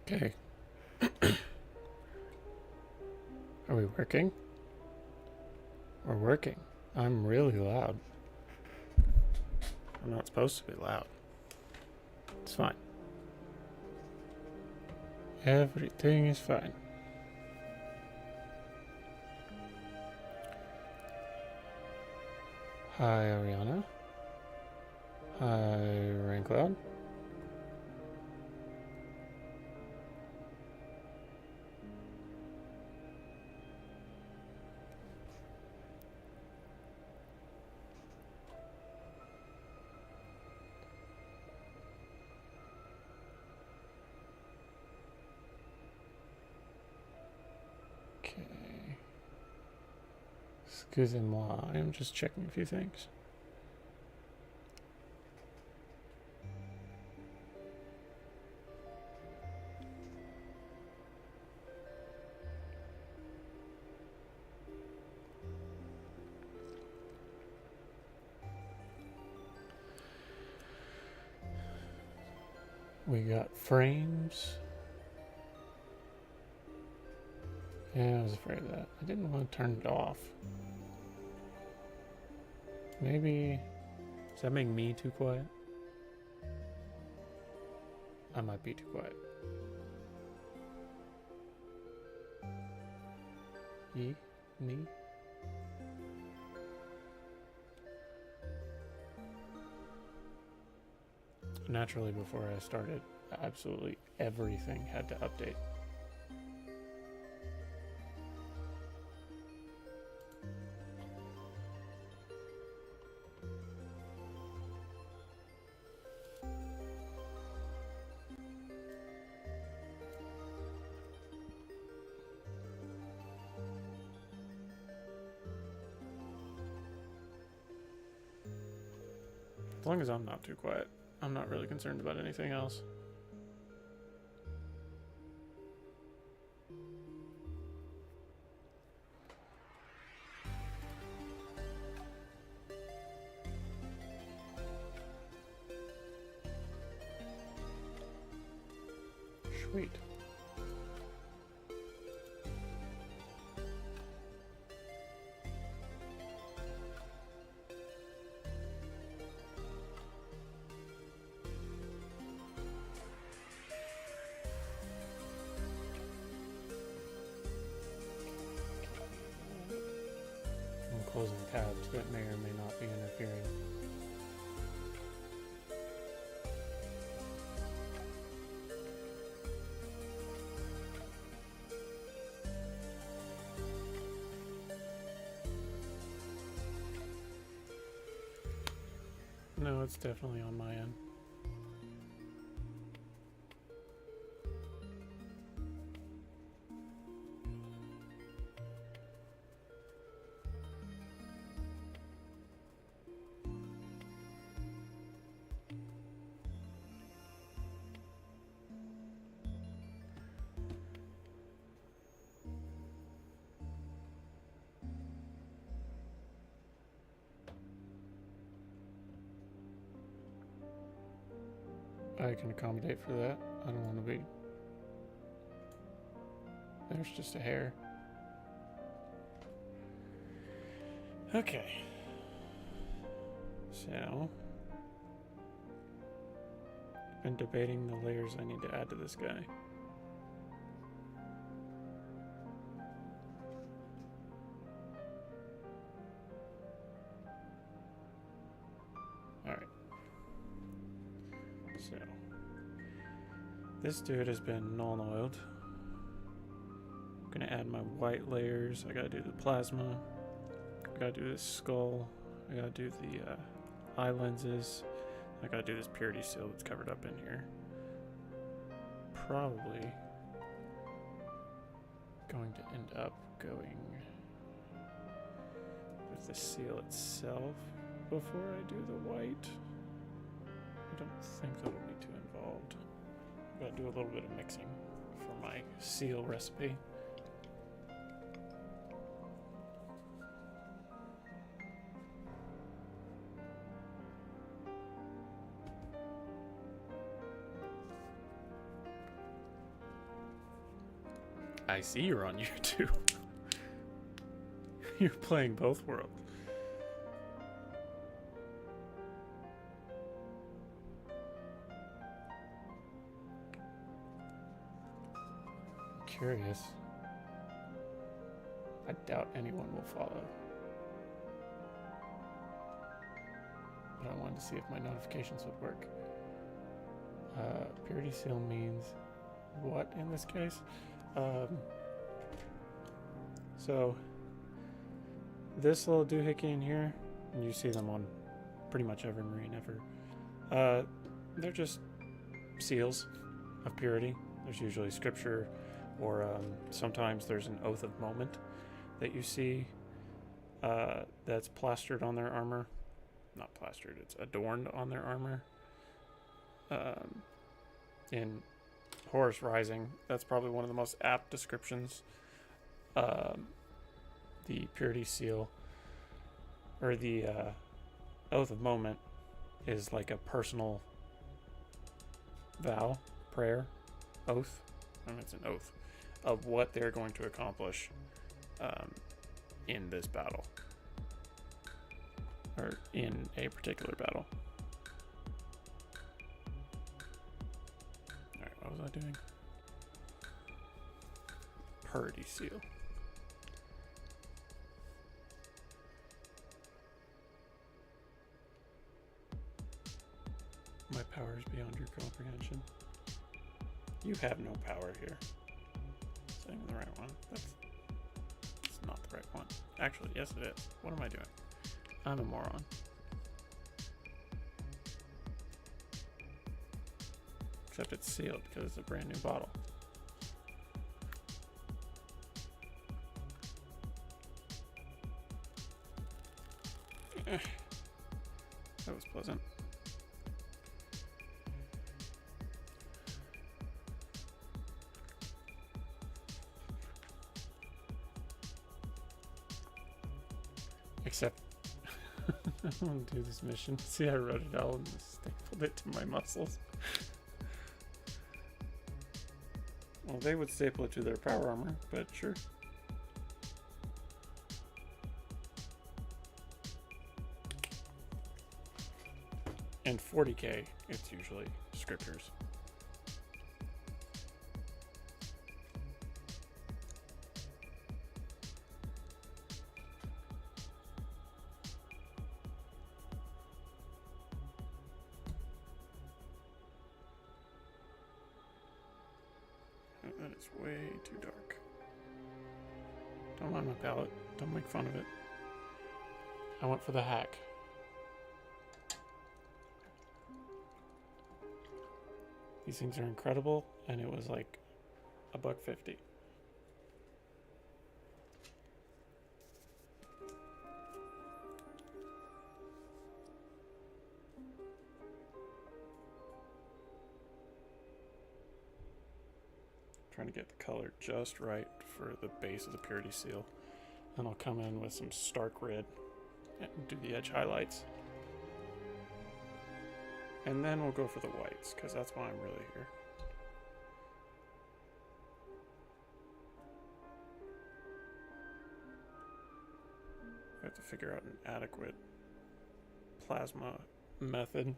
Okay. Are we working? We're working. I'm really loud. I'm not supposed to be loud. It's fine. Everything is fine. Hi, Ariana. Hi, Raincloud. Okay. Excusez-moi, I'm just checking a few things. We got frames. Yeah, I was afraid of that. I didn't want to turn it off. Maybe... Does that make me too quiet? I might be too quiet. Me? Naturally, before I started, absolutely everything had to update. As long as I'm not too quiet, I'm not really concerned about anything else. Sweet. I'm closing tabs that may or may not be interfering. No, it's definitely on my end. I can accommodate for that. I don't want to be... There's just a hair. Okay. So... I've been debating the layers I need to add to this guy. Alright. So... This dude has been non-oiled. I'm gonna add my white layers. I gotta do the plasma. I gotta do this skull. I gotta do the eye lenses. I gotta do this purity seal that's covered up in here. Probably going to end up going with the seal itself before I do the white. I don't think that'll be too involved. I'm gonna do a little bit of mixing for my seal recipe. I see you're on YouTube. You're playing both worlds. Curious. I doubt anyone will follow. But I wanted to see if my notifications would work. Purity seal means what in this case? So this little doohickey in here, and you see them on pretty much every marine ever. They're just seals of purity. There's usually scripture, or sometimes there's an oath of moment that you see that's plastered on their armor. Not plastered, it's adorned on their armor. In Horus Rising, that's probably one of the most apt descriptions. The purity seal, or the oath of moment, is like a personal vow, prayer, oath. I mean, it's an oath of what they're going to accomplish in this battle, or in a particular battle. Alright, what was I doing? Purity seal. My power is beyond your comprehension. You have no power here. Is that even the right one? That's not the right one. Actually, yes it is. What am I doing? I'm a moron. Except it's sealed because it's a brand new bottle. That was pleasant. Except I want to do this mission. See, I wrote it out and stapled it to my muscles. Well, they would staple it to their power armor, but sure. And 40k, it's usually scriptures. That is way too dark. Don't mind my palette. Don't make fun of it. I went for the hack. These things are incredible, and it was like $1.50. Trying to get the color just right for the base of the purity seal. Then I'll come in with some stark red and do the edge highlights. And then we'll go for the whites, because that's why I'm really here. I have to figure out an adequate plasma method.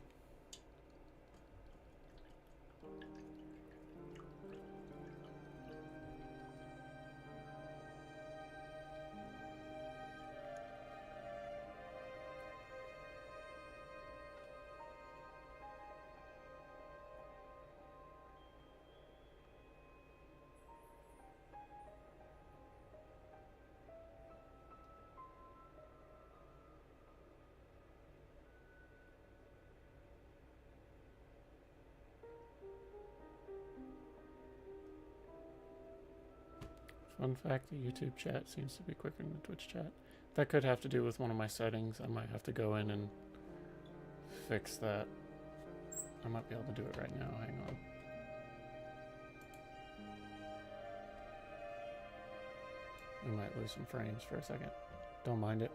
Fun fact, the YouTube chat seems to be quicker than the Twitch chat. That could have to do with one of my settings. I might have to go in and fix that. I might be able to do it right now. Hang on. We might lose some frames for a second. Don't mind it.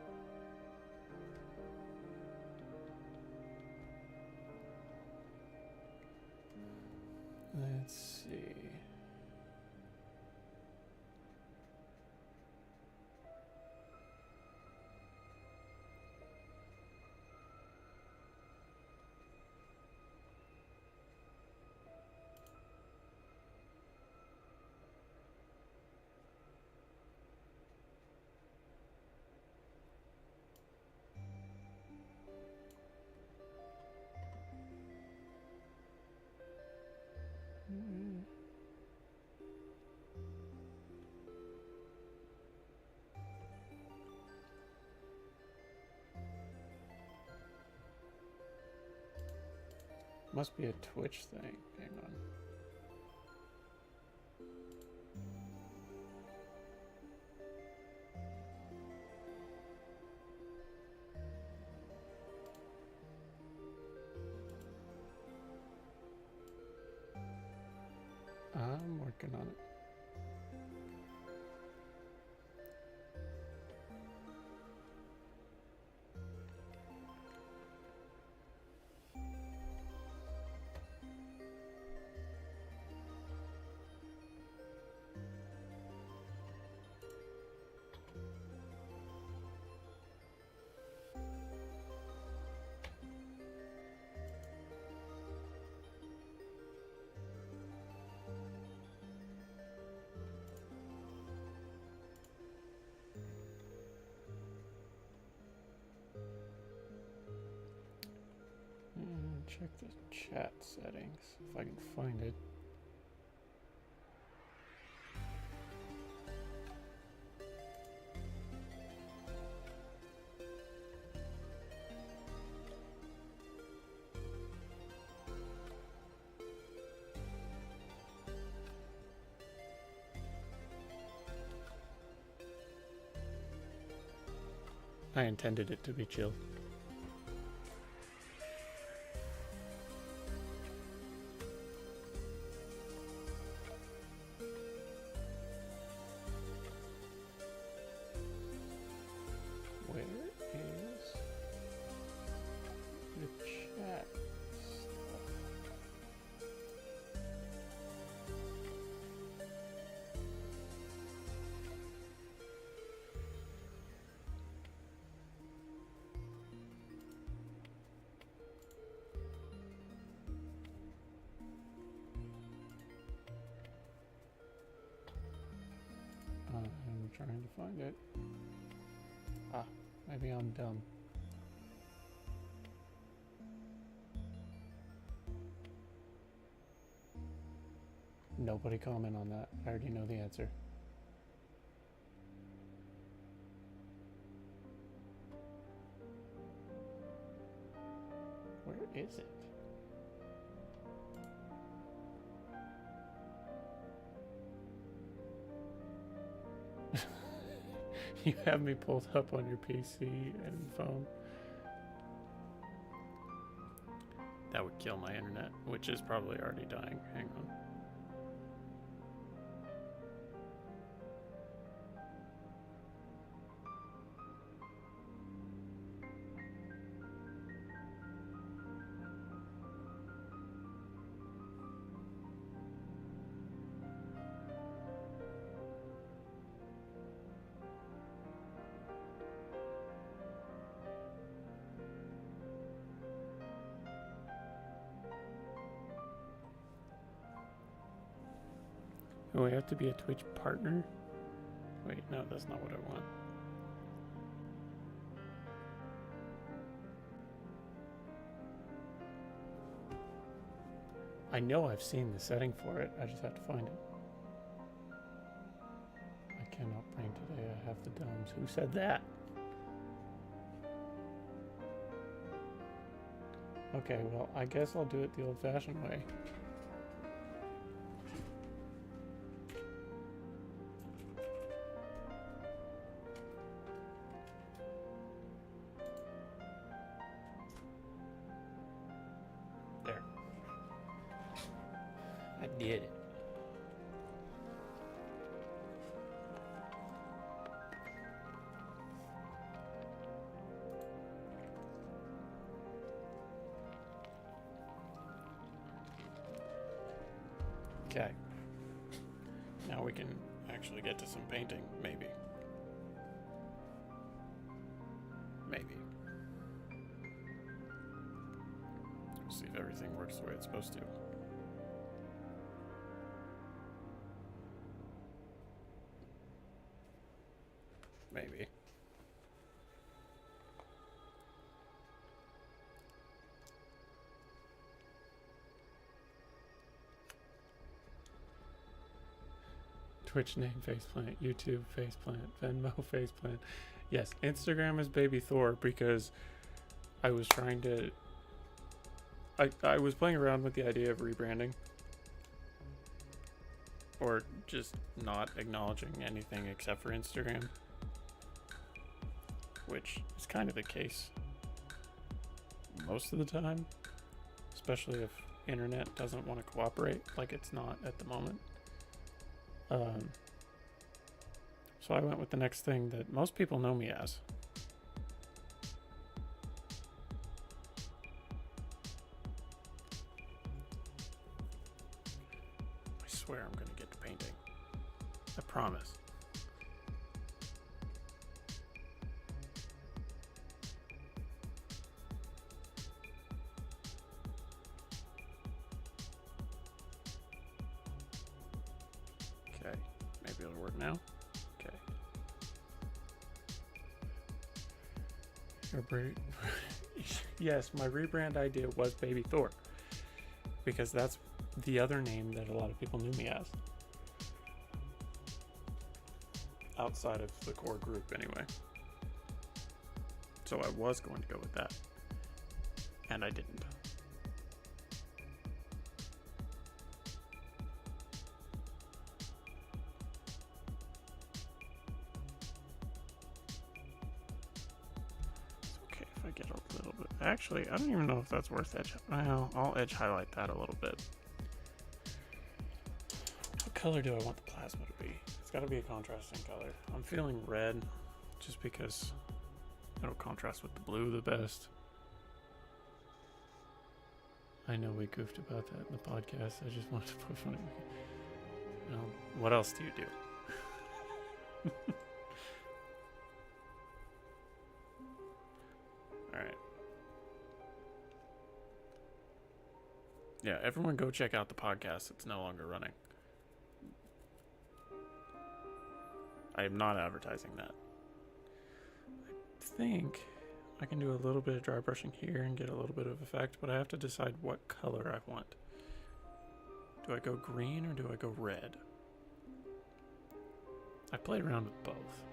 Let's see. Must be a Twitch thing. Hang on. I'm working on it. Check the chat settings if I can find it. I intended it to be chill. I'm trying to find it. Ah, maybe I'm dumb. Nobody comment on that. I already know the answer. Where is it? You have me pulled up on your PC and phone. That would kill my internet, which is probably already dying. Hang on. Oh, I have to be a Twitch partner? Wait, no, that's not what I want. I know I've seen the setting for it, I just have to find it. I cannot bring today, I have the domes. Who said that? Okay, well, I guess I'll do it the old-fashioned way. Did it. Okay. Now we can actually get to some painting, maybe. Maybe. We'll see if everything works the way it's supposed to. Maybe. Twitch name faceplant, YouTube faceplant, Venmo faceplant. Yes, Instagram is Baby Thor because I was trying to I was playing around with the idea of rebranding. Or just not acknowledging anything except for Instagram. Which is kind of the case most of the time. Especially if internet doesn't want to cooperate like it's not at the moment. So I went with the next thing that most people know me as. I swear I'm gonna get to painting. I promise. Okay, maybe it'll work now. Okay. Yes, my rebrand idea was Baby Thor. Because that's the other name that a lot of people knew me as. Outside of the core group, anyway. So I was going to go with that. And I didn't. Get a little bit. Actually, I don't even know if that's worth edge. Well, I'll edge highlight that a little bit. What color do I want the plasma to be? It's got to be a contrasting color. I'm feeling red just because it'll contrast with the blue the best. I know we goofed about that in the podcast. I just wanted to put funny. You know, what else do you do? Alright. Yeah, everyone go check out the podcast. It's no longer running. I am not advertising that. I think I can do a little bit of dry brushing here and get a little bit of effect, but I have to decide what color I want. Do I go green or do I go red? I played around with both.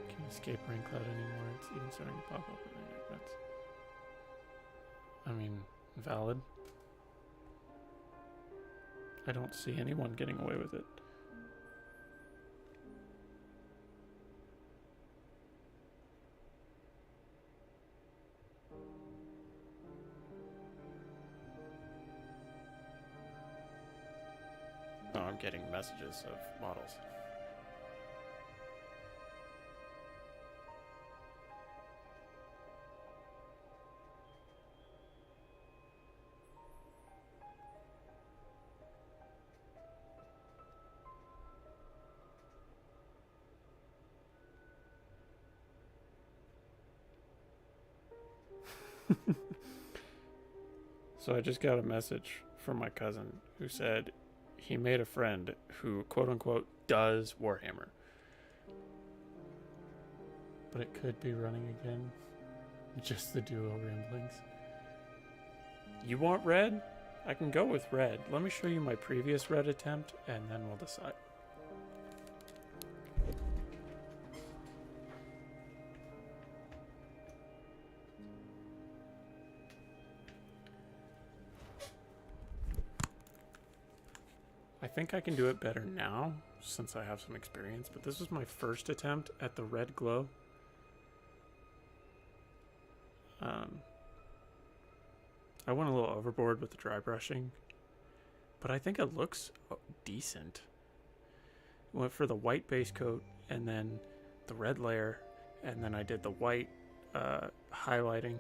Can't escape rain cloud anymore. It's even starting to pop up. That's, I mean, valid. I don't see anyone getting away with it. Oh, I'm getting messages of models. So I just got a message from my cousin who said he made a friend who, quote unquote, does Warhammer. But it could be running again. Just the duo ramblings. You want red? I can go with red. Let me show you my previous red attempt and then we'll decide. I think I can do it better now, since I have some experience, but this was my first attempt at the red glow. I went a little overboard with the dry brushing, but I think it looks decent. Went for the white base coat, and then the red layer, and then I did the white highlighting,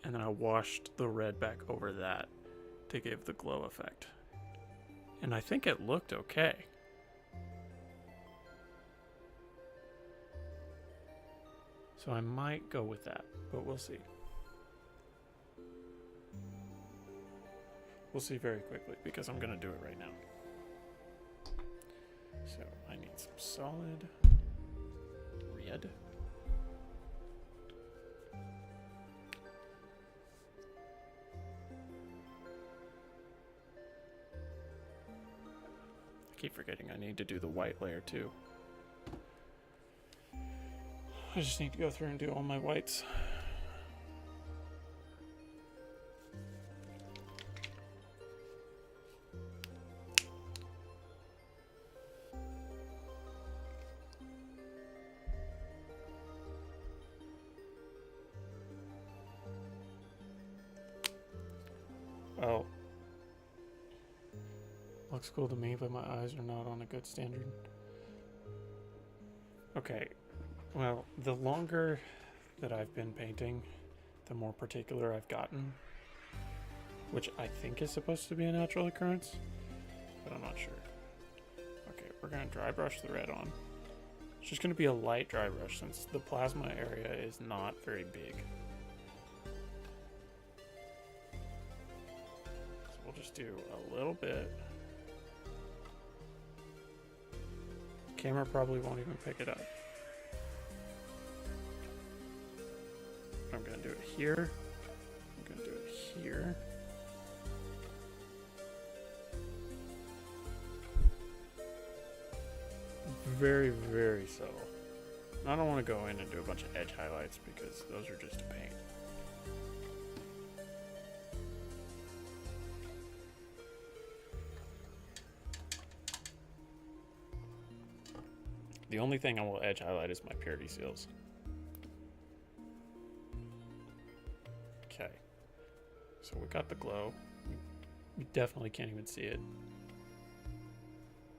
and then I washed the red back over that to give the glow effect. And I think it looked okay. So I might go with that, but we'll see. We'll see very quickly because I'm going to do it right now. So I need some solid red. I keep forgetting I need to do the white layer too. I just need to go through and do all my whites. Well, looks cool to me, but my eyes are not on a good standard. Okay, well, the longer that I've been painting, the more particular I've gotten, which I think is supposed to be a natural occurrence, but I'm not sure. Okay, we're gonna dry brush the red on. It's just gonna be a light dry brush since the plasma area is not very big. So we'll just do a little bit. Camera probably won't even pick it up. I'm gonna do it here. I'm gonna do it here. Very, very subtle. I don't want to go in and do a bunch of edge highlights because those are just a pain. The only thing I will edge highlight is my purity seals. Okay. So we got the glow. We definitely can't even see it.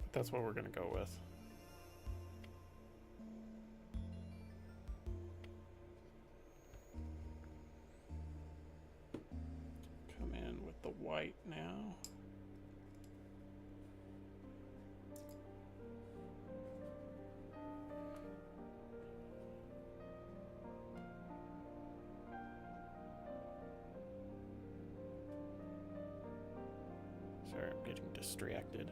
But that's what we're going to go with. Come in with the white now. Sorry, I'm getting distracted.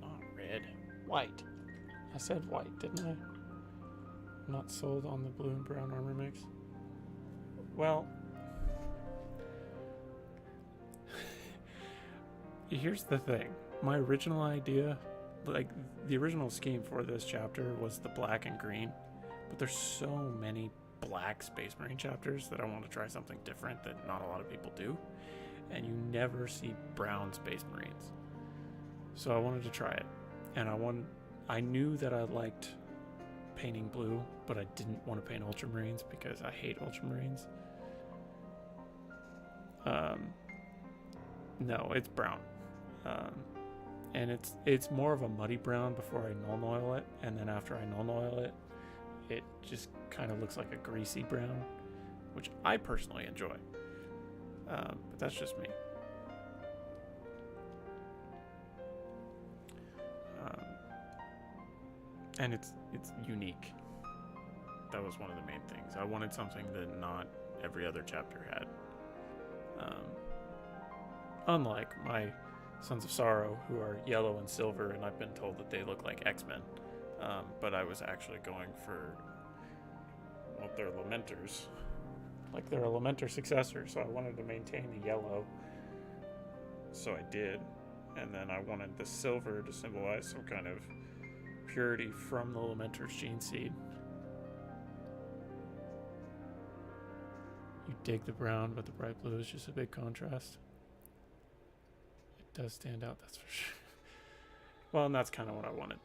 Not red, white. I said white, didn't I? I'm not sold on the blue and brown armor mix. Well, here's the thing. My original idea, like the original scheme for this chapter was the black and green, but there's so many black Space Marine chapters that I want to try something different that not a lot of people do, and you never see brown Space Marines. So I wanted to try it, and I knew that I liked painting blue, but I didn't want to paint Ultramarines because I hate Ultramarines. No, it's brown. And it's more of a muddy brown before I null oil it, and then after I null oil it, it just kind of looks like a greasy brown, which I personally enjoy. But that's just me. And it's unique. That was one of the main things. I wanted something that not every other chapter had. Unlike my Sons of Sorrow, who are yellow and silver, and I've been told that they look like X-Men. But I was actually going for, well, they're Lamenters. Like they're a Lamenter successor, so I wanted to maintain the yellow. So I did. And then I wanted the silver to symbolize some kind of purity from the Lamenter's gene seed. You dig the brown, but the bright blue is just a big contrast. It does stand out, that's for sure. Well, and that's kind of what I wanted.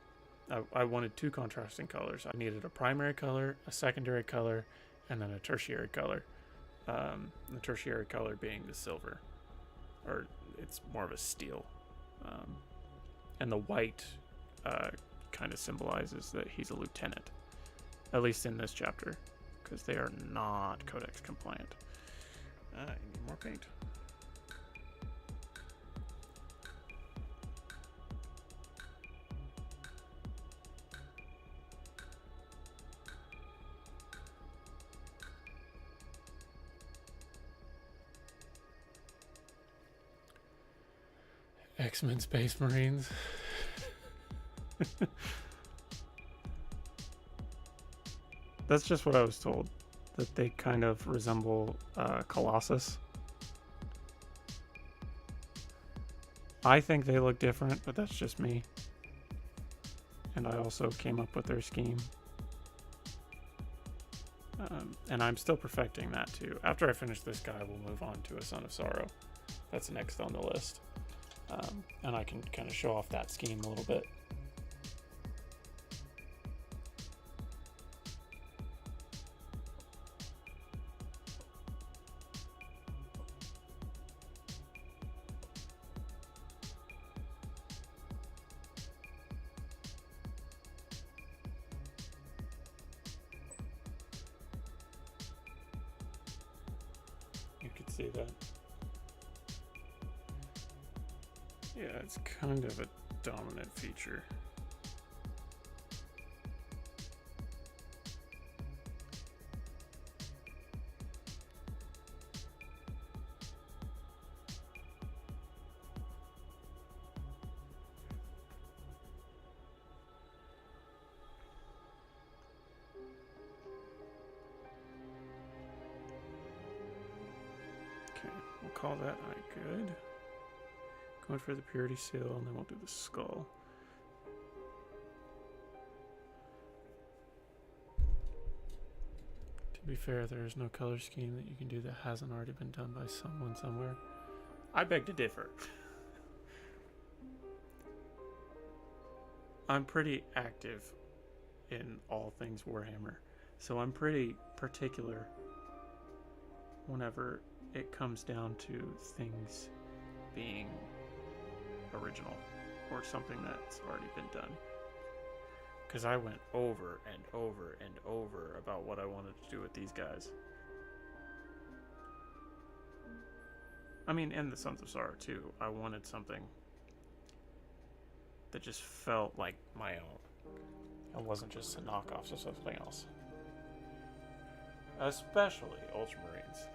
I wanted two contrasting colors. I needed a primary color, a secondary color, and then a tertiary color. The tertiary color being the silver, or it's more of a steel. And the white kind of symbolizes that he's a lieutenant, at least in this chapter, because they are not codex compliant. I need more paint. X-Men Space Marines. That's just what I was told, that they kind of resemble Colossus. I think they look different, but that's just me. And I also came up with their scheme. And I'm still perfecting that too. After I finish this guy, we'll move on to a Son of Sorrow. That's next on the list. And I can kind of show off that scheme a little bit. You can see that. Yeah, it's kind of a dominant feature. Okay, we'll call that eye good. Going for the purity seal, and then we'll do the skull. To be fair, there is no color scheme that you can do that hasn't already been done by someone somewhere. I beg to differ. I'm pretty active in all things Warhammer, so I'm pretty particular whenever it comes down to things being original or something that's already been done, because I went over and over and over about what I wanted to do with these guys. I mean, and the Sons of Sorrow too. I wanted something that just felt like my own. It wasn't just a knockoff of something else. Especially Ultramarines.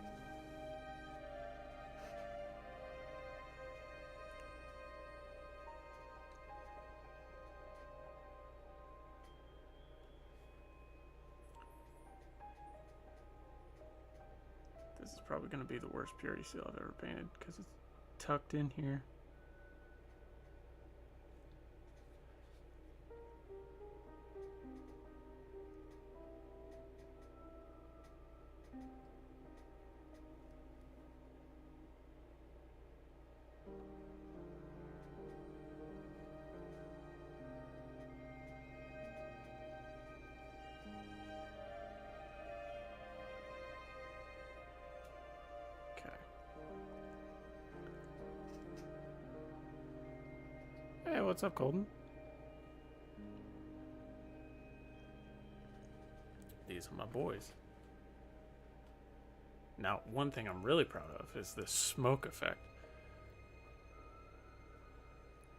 This is probably going to be the worst purity seal I've ever painted because it's tucked in here. Hey, what's up, Colton? These are my boys. Now, one thing I'm really proud of is the smoke effect.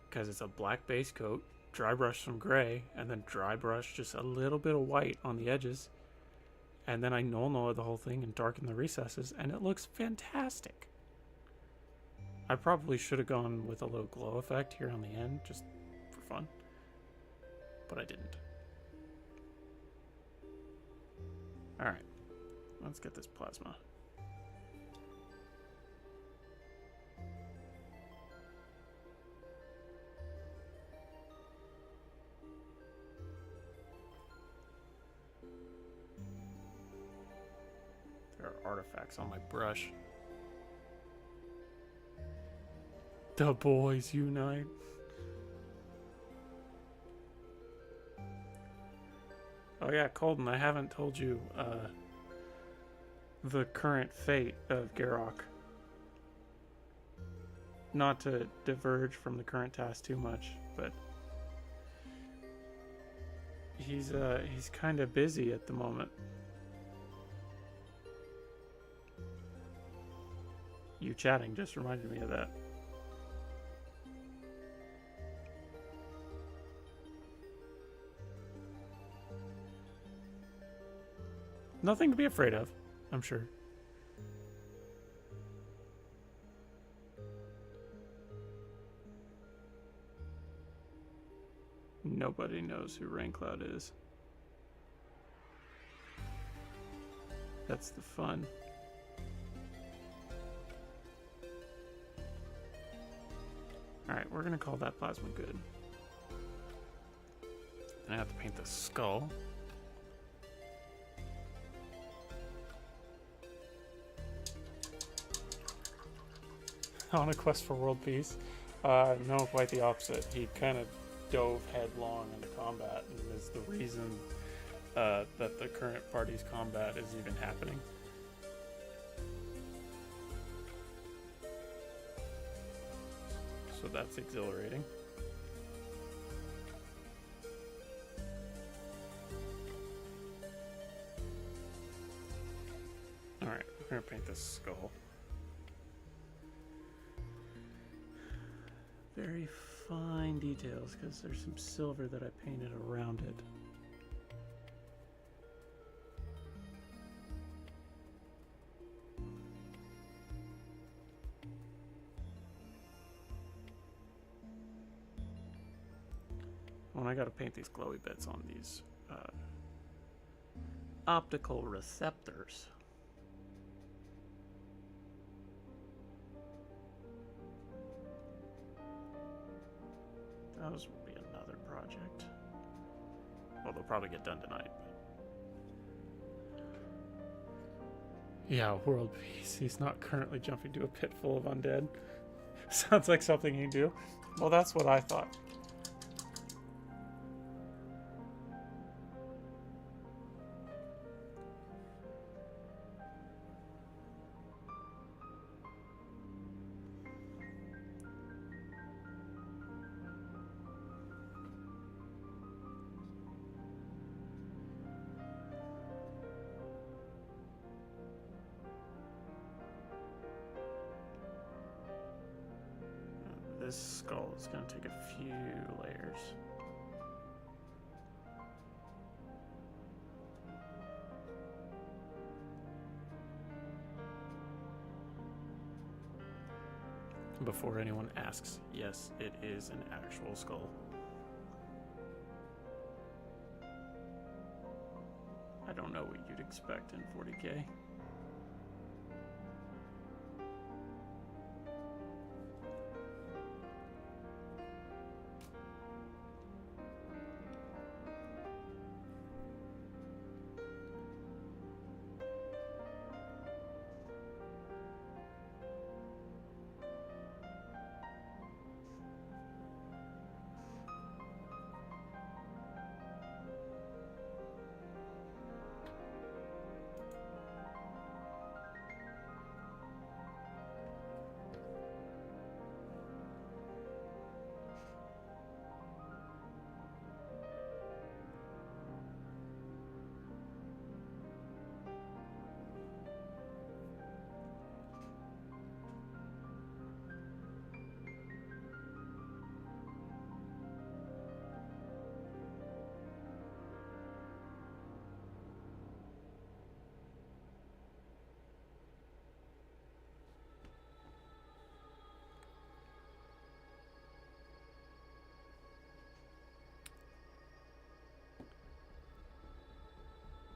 Because it's a black base coat, dry brush some gray, and then dry brush just a little bit of white on the edges. And then I null the whole thing and darken the recesses, and it looks fantastic. I probably should have gone with a low glow effect here on the end, just for fun. But I didn't. Alright, let's get this plasma. There are artifacts on my brush. The boys unite. Oh yeah, Colton, I haven't told you the current fate of Garrock. Not to diverge from the current task too much, but he's kind of busy at the moment. You chatting just reminded me of that. Nothing to be afraid of, I'm sure. Nobody knows who Raincloud is. That's the fun. Alright, we're gonna call that plasma good. And I have to paint the skull. on a quest for world peace. No, quite the opposite. He kind of dove headlong into combat and is the reason that the current party's combat is even happening. So that's exhilarating. Alright, we're gonna paint this skull. Very fine details because there's some silver that I painted around it. Oh, and I gotta paint these glowy bits on these optical receptors. Those will be another project. Well, they'll probably get done tonight. Yeah, world peace. He's not currently jumping to a pit full of undead. Sounds like something he'd do. Well, that's what I thought. This skull is going to take a few layers. Before anyone asks, yes, it is an actual skull. I don't know what you'd expect in 40K.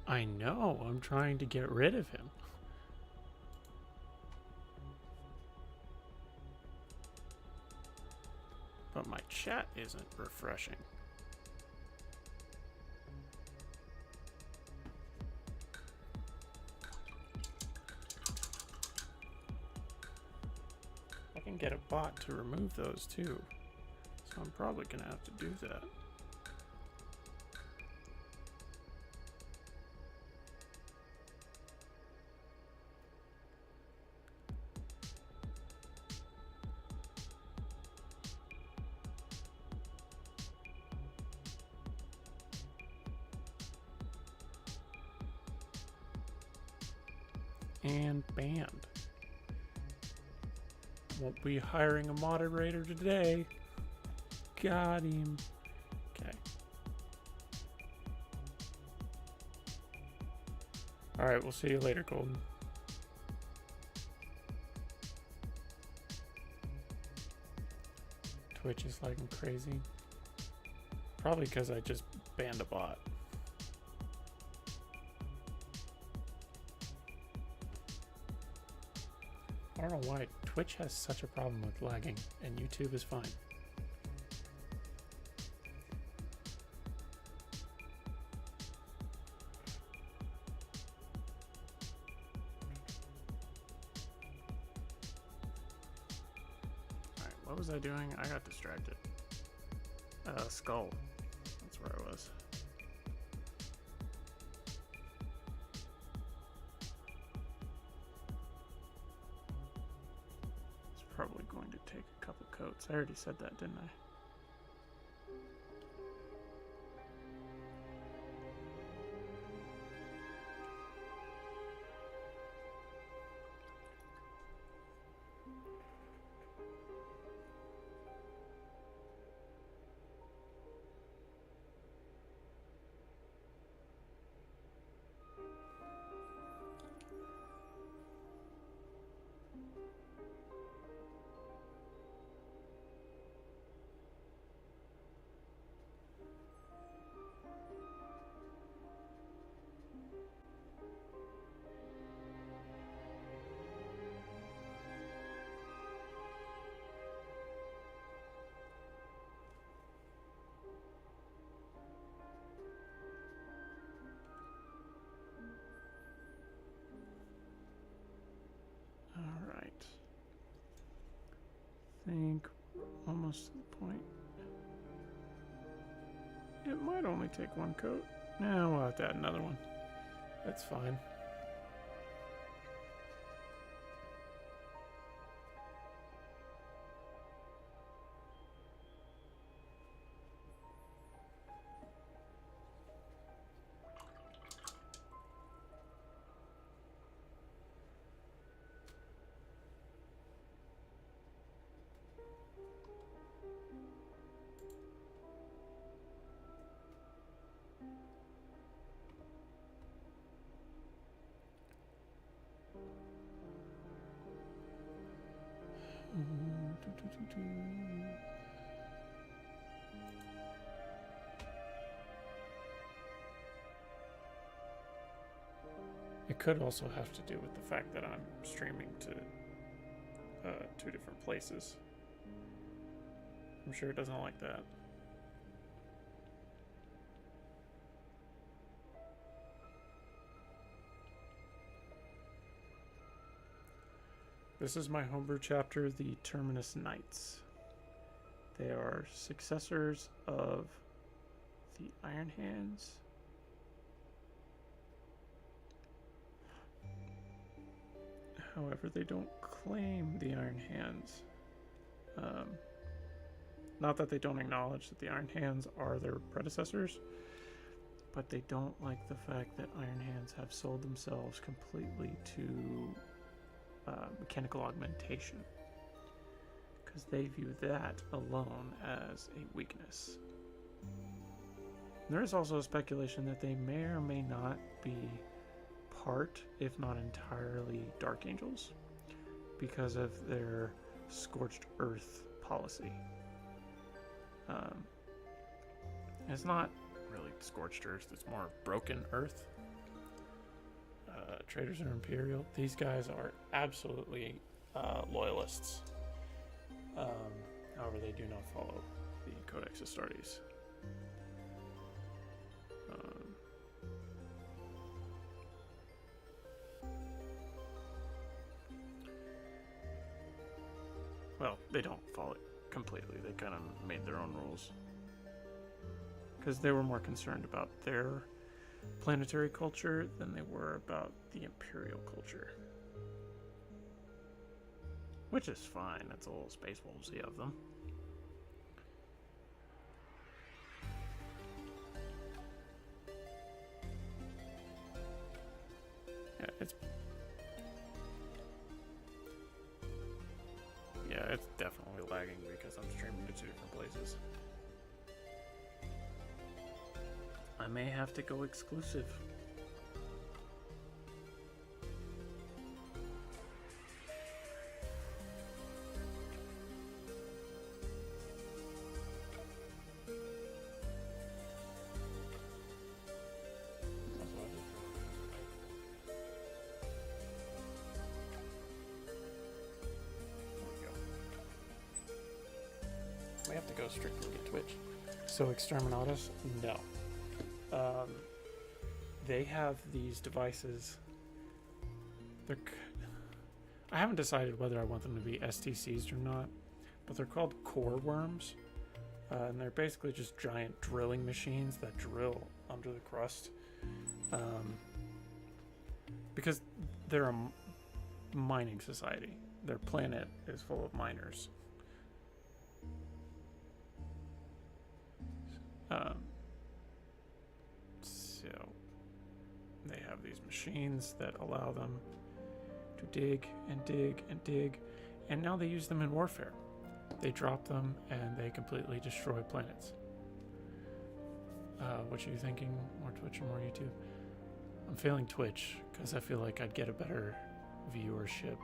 I know, I'm trying to get rid of him. But my chat isn't refreshing. I can get a bot to remove those too. So I'm probably gonna have to do that. And banned. Won't be hiring a moderator today. Got him. Okay. Alright, we'll see you later, Golden. Twitch is lagging crazy. Probably because I just banned a bot. I don't know why Twitch has such a problem with lagging, and YouTube is fine. What was I doing? I got distracted. Skull. That's where I was. It's probably going to take a couple coats. I already said that, didn't I? I think we're almost to the point. It might only take one coat. Nah, we'll have to add another one. That's fine. It could also have to do with the fact that I'm streaming to two different places. I'm sure it doesn't like that. This is my homebrew chapter, the Terminus Knights. They are successors of the Iron Hands. However, they don't claim the Iron Hands. Not that they don't acknowledge that the Iron Hands are their predecessors, but they don't like the fact that Iron Hands have sold themselves completely to mechanical augmentation, because they view that alone as a weakness. And there is also speculation that they may or may not be part, if not entirely, Dark Angels because of their scorched earth policy. It's not really scorched earth, it's more broken earth. Traders are Imperial. These guys are absolutely loyalists. However, they do not follow the Codex Astartes. Well, they don't follow it completely. They kind of made their own rules. Because they were more concerned about their planetary culture than they were about the Imperial culture. Which is fine. That's a little space wolvesy of them. Yeah, it's definitely lagging because I'm streaming to two different places. I may have to go exclusive. We have to go strictly to Twitch. So Exterminatus, no. They have these devices. I haven't decided whether I want them to be STCs or not, but they're called core worms. And they're basically just giant drilling machines that drill under the crust. Because they're a mining society. Their planet is full of miners. So they have these machines that allow them to dig and dig and dig, and now they use them in warfare. They drop them and they completely destroy planets. What are you thinking? More Twitch or more YouTube? I'm failing Twitch because I feel like I'd get a better viewership.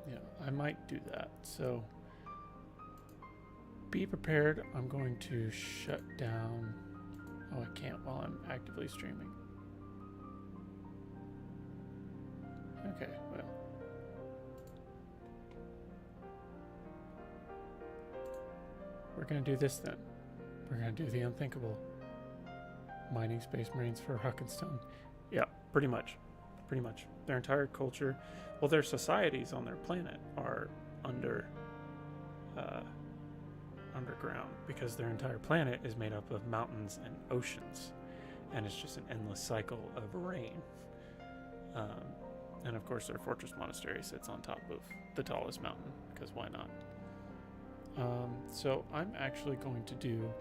Yeah, I might do that. So be prepared. I'm going to shut down. Oh, I can't while I'm actively streaming. Okay, well. We're going to do this then. We're going to do the unthinkable. Mining space marines for rock and stone. Yeah, pretty much. Pretty much. Their entire culture, well, their societies on their planet are underground because their entire planet is made up of mountains and oceans. And it's just an endless cycle of rain. And of course, their fortress monastery sits on top of the tallest mountain, because why not? So I'm actually going to do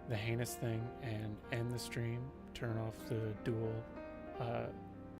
the heinous thing and end the stream, turn off the dual